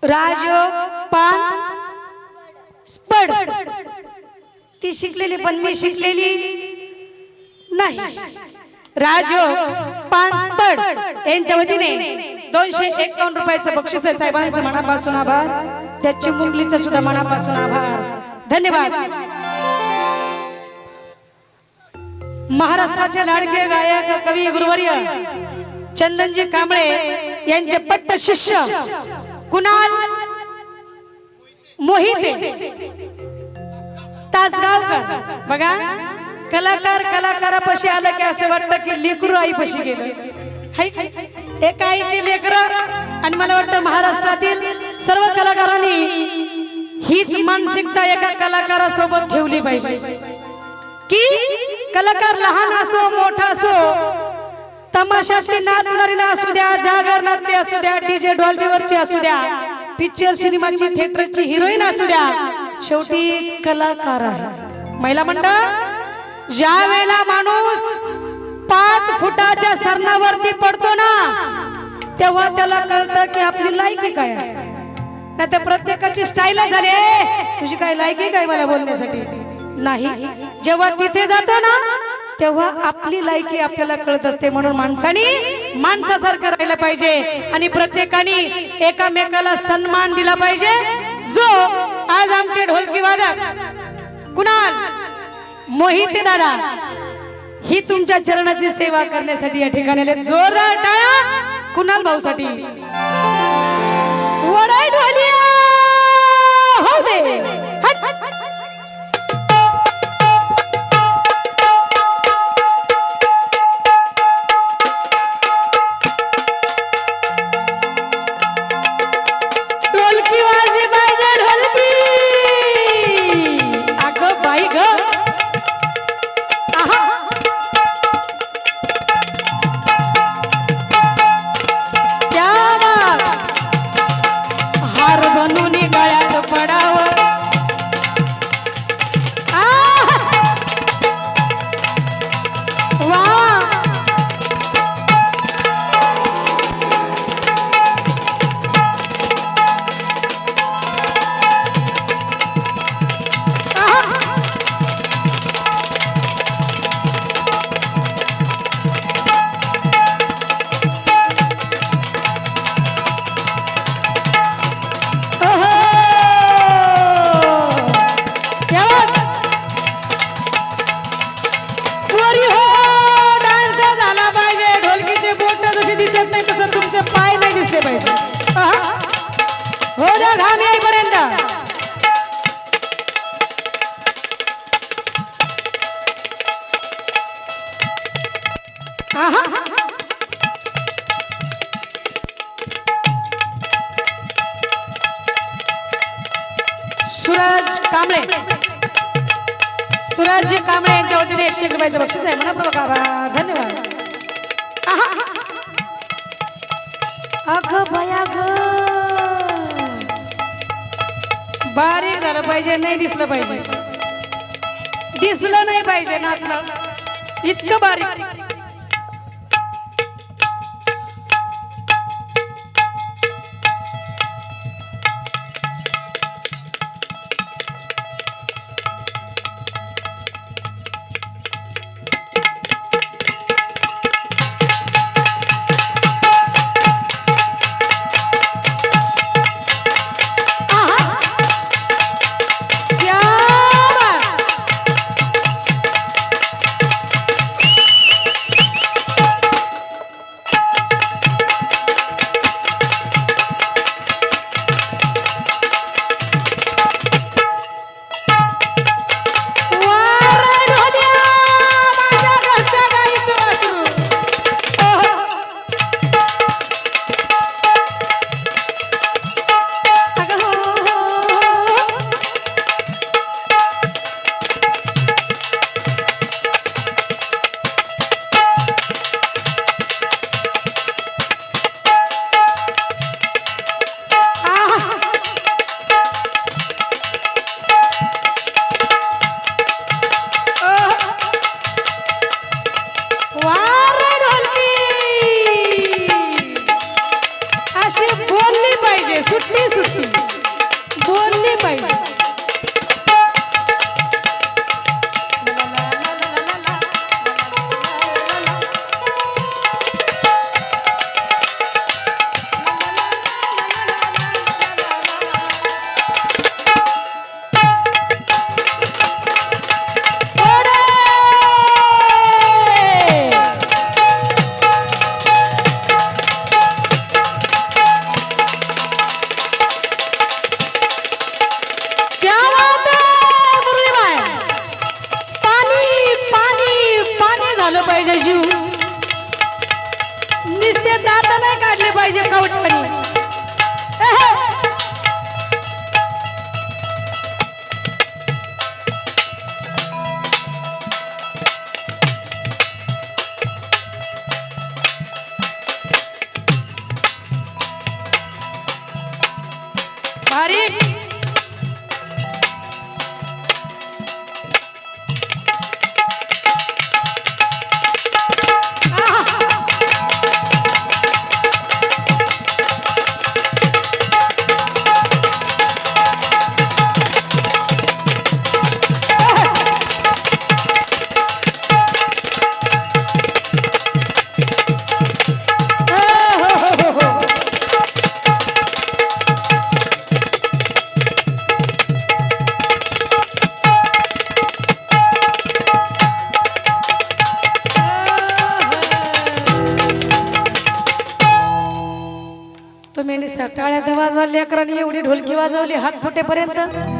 राजयोग पान स्पड ती शिकलेली पण मी शिकलेली नाही। राजयोग पान स्पड यांच्या वतीने 251 रुपयाचं बक्षीस आहे। साहेबांचं मनापासून आभार, त्या चिमुकलीचं सुद्धा मनापासून आभार, धन्यवाद। महाराष्ट्राचे लाडके गायक कवी गुरुवर्य चंदनजी कांबळे यांचे पट्ट शिष्य कुणाल मोहिते तासगावकर। बघा कलाकार कलाकारापाशी आलं की असं वाटतं की लेकरू आईपाशी गेलं। एक आईची लेकरं आणि मला वाटतं महाराष्ट्रातील सर्व कलाकारांनी हीच मानसिकता एका कलाकारासोबत ठेवली पाहिजे की कलाकार लहान असो मोठा असो, तमाशातली नाचणारी असू द्या, जागरणातली असू द्या, डीजे डॉल्बीवरची असू द्या, पिक्चर सिनेमाची थिएटरची हिरोईन असू द्या, शेवटी कलाकार आहे। महिला मंडळ ज्या वेळेला माणूस 5 फुटाच्या सरणावरती पडतो ना तेव्हा त्याला कळतं की आपली लायकी काय आहे। नाही तर प्रत्येकाची स्टाईल झाली तुझी काय लायकी काय मला बोलण्यासाठी नाही। जेव्हा तिथे जातो ना तेव्हा आपली लायकी आपल्याला कळत असते। म्हणून माणसाने माणसासारखं राहिलं पाहिजे आणि प्रत्येकाने एकामेकाला सन्मान दिला पाहिजे। जो आज आमचे ढोलकी वादक कुणाल मोहिते दादा ही तुमच्या चरणाची सेवा करण्यासाठी या ठिकाणी आले। जोरदार टाळ्या कुणाल भाऊसाठी। वडाई ढोलिया हो दे सुराजी कांबळे यांच्या वतीने 101 रुपयाचं बक्षीस आहे। मनपूर्वक आभार, धन्यवाद। अगं बया ग बारीक झालं पाहिजे, नाही दिसलं पाहिजे, दिसलं नाही पाहिजे नाचलं इतकं बारीक। दात नाही काढले पाहिजे कवटपणी. भारी तुम्ही टाळ्या वाजवल्या लेकरांनी एवढी ढोलकी वाजवली हात फुटेपर्यंत.